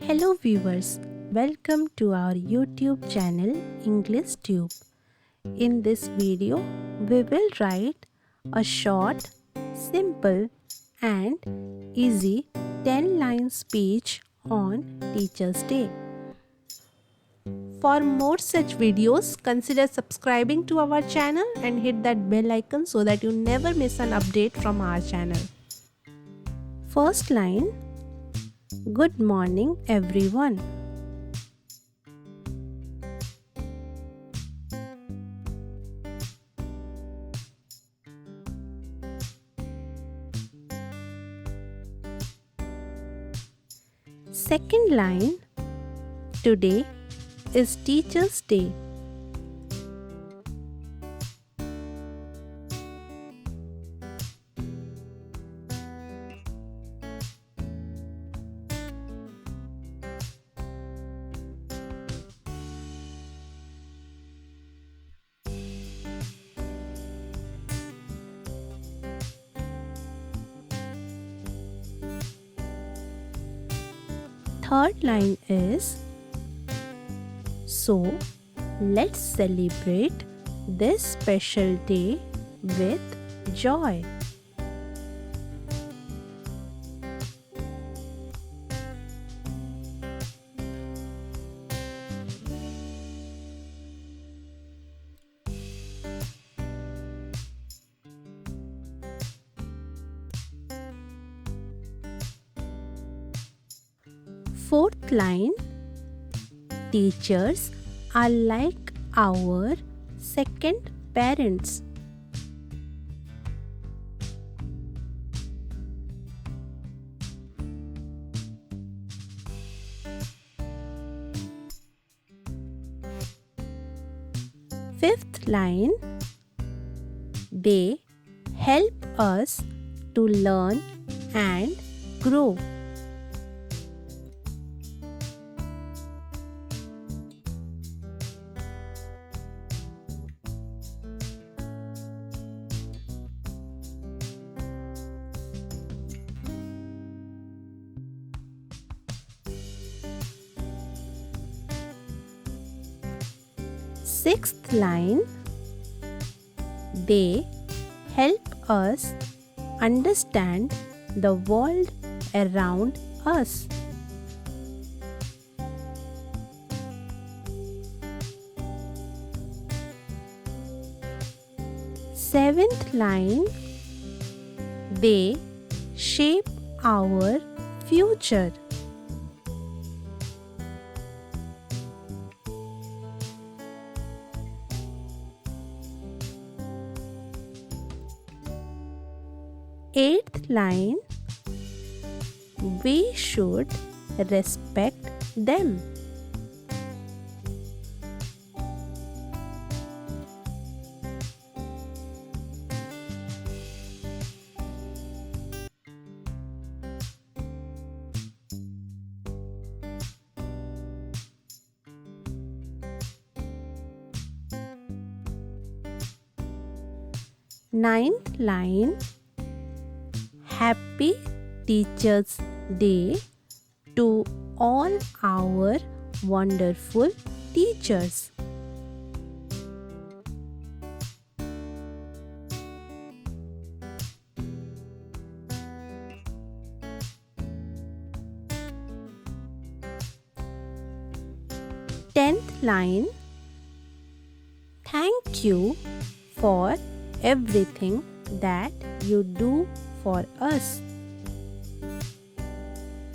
Hello viewers, welcome to our YouTube channel English Tube. In this video, we will write a short, simple and easy 10-line speech on Teacher's Day. For more such videos, consider subscribing to our channel and hit that bell icon so that you never miss an update from our channel. First line, Good morning everyone. Second line, Today is Teacher's Day. Third line is So let's celebrate this special day with joy. Fourth line, Teachers are like our second parents. Fifth line, They help us to learn and grow. Sixth line, They help us understand the world around us. Seventh line, They shape our future. Eighth line, We should respect them. Ninth line, Happy Teacher's Day to all our wonderful teachers. Tenth line, Thank you for everything that you do for us.